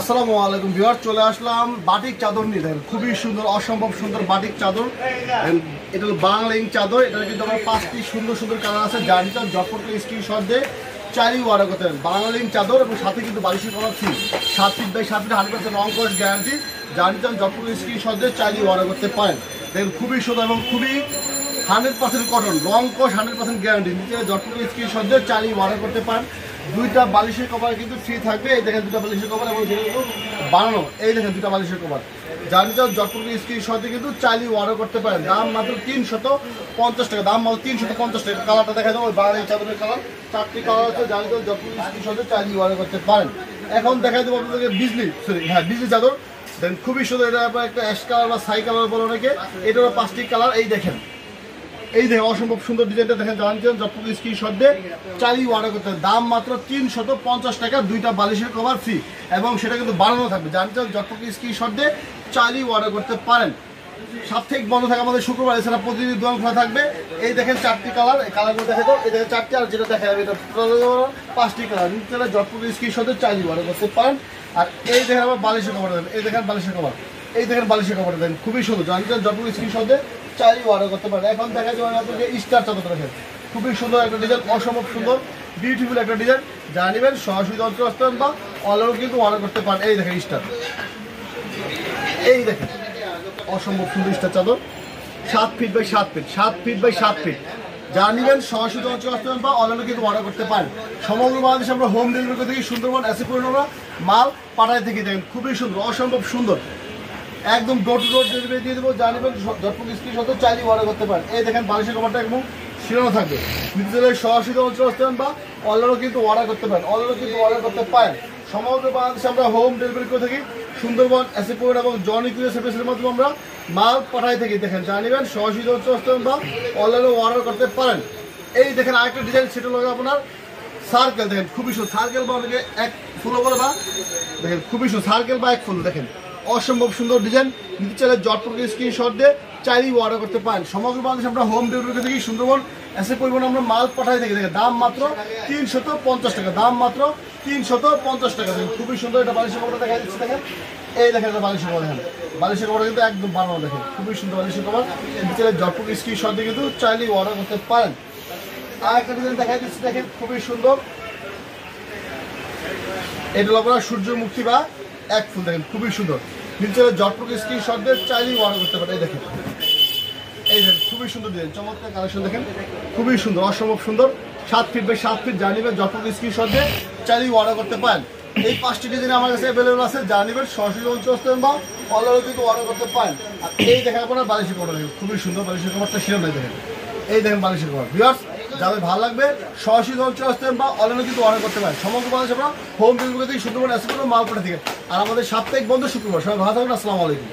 আসসালামু আলাইকুম ভিউয়ার, চলে আসলাম বাটিক চাদর নিয়ে। দেখেন খুবই সুন্দর, অসম্ভব সুন্দর বাটিক চাদর। এটা হলো বাংলা ইং চাদর। এটার কিন্তু আমার 5টি সুন্দর সুন্দর কালার আছে। জার্নিটা জটপটকে স্ক্রিনশট দিয়ে চাইলেই অর্ডার করতে পারেন। বাংলা ইং চাদর এবং সাথে কিন্তু বালিশের cover free. 7 feet by 7 feet 100% রং কস গ্যারান্টি। জার্নিটা জটপটকে স্ক্রিনশট দিয়ে চাইলেই অর্ডার করতে পারেন। দেখেন খুবই সুন্দর এবং খুবই 100% কটন, রং কস 100% গ্যারান্টি। নিচে জটপটকে স্ক্রিনশট দিয়ে চাইলেই অর্ডার করতে পারেন। দুইটা বালিশের কভার কিন্তু ফ্রি থাকবে। এই দেখেন দুটা বালিশের কভার এবং যেটা কিন্তু বানানো। এই দেখেন দুটা বালিশের কভার। জার্নিটা জটপটকে স্ক্রিনশটে কিন্তু চাইলেই অর্ডার করতে পারেন। দাম মাত্র 350 টাকা। দাম মাত্র 350 টাকা। কালারটা দেখা যাবে ওই বাংলা চাদরের কালার। 4টি কালার আছে। জার্নিটা জটপটকে স্ক্রিনশটে চাইলেই অর্ডার করতে পারেন। এখন দেখা দেবো আপনাদেরকে বিজলি চাদর। দেন খুবই সুন্দর। এটা একটা অ্যাশ কালার বা ছাই কালার বলে অনেকে। এটারও 5টি কালার। এই দেখেন অসম্ভব সুন্দর ডিজাইনটা দেখেন। জানছেন জটপটকে স্ক্রিনশট দিয়ে চাইলেই অর্ডার করতে হবে। দাম মাত্র 350 টাকা। দুইটা বালিশের কভার ফ্রি এবং সেটা কিন্তু বানানো থাকবে। জানছেন জটপটকে স্ক্রিনশট দিয়ে চাইলেই অর্ডার করতে পারেন। সাপ্তাহিক বন্ধ থাকে আমাদের শুক্রবার, এছাড়া প্রতিদিন দোকান খোলা থাকবে। এই দেখেন 4টি কালার। এই কালারগুলো দেখে তো এই দেখেন 4টি, আর যেটা দেখা যাবে এটা 5টি কালার। নিচে জটপটকে স্ক্রিনশট দিয়ে চাইলেই অর্ডার করতে পারেন। আর এই দেখেন আবার বালিশের কভার দেবেন। এই দেখেন বালিশের কভার। এই দেখেন বালিশের কভার দেন খুবই সুন্দর। জানছেন জটপটকে স্ক্রিনশট দিয়ে চাইলেই অর্ডার করতে পারেন। এখন দেখা যাবে আপনাকে স্টার চাদর দেখেন খুবই সুন্দর একটা ডিজাইন, অসম্ভব সুন্দর বিউটিফুল একটা ডিজাইন। যা নেবেন সরাসরি যন্ত্র আসতে পারেন বা অনলাইনেও কিন্তু অর্ডার করতে পারেন। এই দেখেন স্টার, এই দেখেন অসম্ভব সুন্দর স্টার চাদর। 7 feet by 7 feet 7 feet by 7 feet. যা নেবেন সরাসরি যন্ত্র আসতে পারেন বা অনলাইনে কিন্তু অর্ডার করতে পারেন। সমগ্র বাংলাদেশে আমরা হোম ডেলিভারি করে থাকি। সুন্দরবন এসে পড়ে আমরা মাল পাঠায় থেকে দেখেন খুবই সুন্দর, অসম্ভব সুন্দর। একদম ডোর টু ডোর ডেলিভারি দিয়ে দেবো। জানিবেন জটপটকে স্ক্রিনশট চাইলেই অর্ডার করতে পারেন। এই দেখেন বালিশের কভারটা একদম শিরানো থাকবে। বিদ্যালয়ের সরাসরি অঞ্চল আসতে পারেন বা অনলাইনেও কিন্তু অর্ডার করতে পারেন। অনলাইনেও কিন্তু অর্ডার করতে পারেন। সমগ্র বাংলাদেশে আমরা হোম ডেলিভারি করে থাকি। সুন্দরবন এসিপোর্ট এবং জনি কুরিয়ার সার্ভিসের মাধ্যমে আমরা মাল পাঠাই থাকি। দেখেন জানিবেন সরাসরি অঞ্চল আসতে পারেন বা অনলাইনেও অর্ডার করতে পারেন। এই দেখেন আরেকটা ডিজাইন, সেটা হলো আপনার সার্কেল। দেখেন খুবই সুন্দর সার্কেল বা অনেকে এক ফুলও বলে, বা দেখেন খুবই সুন্দর সার্কেল বা এক ফুল। দেখেন অসম্ভব সুন্দর ডিজাইন। নিতে চাইলে জটপটকে স্ক্রিনশট দিয়ে চাইলেই অর্ডার করতে পারেন। সমগ্র বাংলাদেশে আমরা হোম ডেলিভারি থেকে সুন্দরবন এসে পরিমাণ আমরা মাল পাঠাই থাকি। দেখেন দাম মাত্র 350 টাকা। দাম মাত্র 350 টাকা। দেখেন খুবই সুন্দর। এটা বালিশের কভারটা দেখা যাচ্ছে। দেখেন এই দেখেন এটা বালিশের কভার। দেখেন বালিশের কভারটা কিন্তু একদম বানানো। দেখেন খুবই সুন্দর বালিশের কভার। নিতে চাইলে জটপটকে স্ক্রিনশট দিয়ে কিন্তু চাইলেই অর্ডার করতে পারেন। আর একটা ডিজাইন দেখা যাচ্ছে। দেখেন খুবই সুন্দর। এটা হলো আপনার সূর্যমুখী বা এক ফুল। দেখেন খুবই সুন্দর। নিচে জটপটকে স্ক্রিনশট দিয়ে চাইলেই অর্ডার করতে পারেন। এই দেখেন এই দেখেন খুবই সুন্দর ডিজাইন, চমৎকার কালেকশন। দেখেন খুবই সুন্দর, অসম্ভব সুন্দর। 7 ফিট বাই 7 ফিট। জানিবেন জটপটকে স্ক্রিনশট দিয়ে চাইলেই অর্ডার করতে পারেন। এই 5টি ডিজাইন আমার কাছে অ্যাভেলেবল আছে। জানিবেন সরাসরি অঞ্চল আসতে পারেন বা অনলাইনে কিন্তু অর্ডার করতে পারেন। আর এই দেখেন আপনার বালিশের কভার। দেখেন খুবই সুন্দর বালিশের কভারটা শিরোন নাই। দেখেন এই দেখেন বালিশের কভার। ভিউয়ার্স যাদের ভালো লাগবে সরাসরি অঞ্চল আসতে পারেন বা অনলাইনে কিন্তু অর্ডার করতে পারেন। সমগ্র বাংলাদেশে আমরা হোম ডেলিভারি থেকে সুন্দরবন এসে মাল পাঠিয়ে থেকে। আর আমাদের সাপ্তাহিক বন্ধ শুক্রবার। সবাই ভালো থাকবেন। আসসালামু আলাইকুম।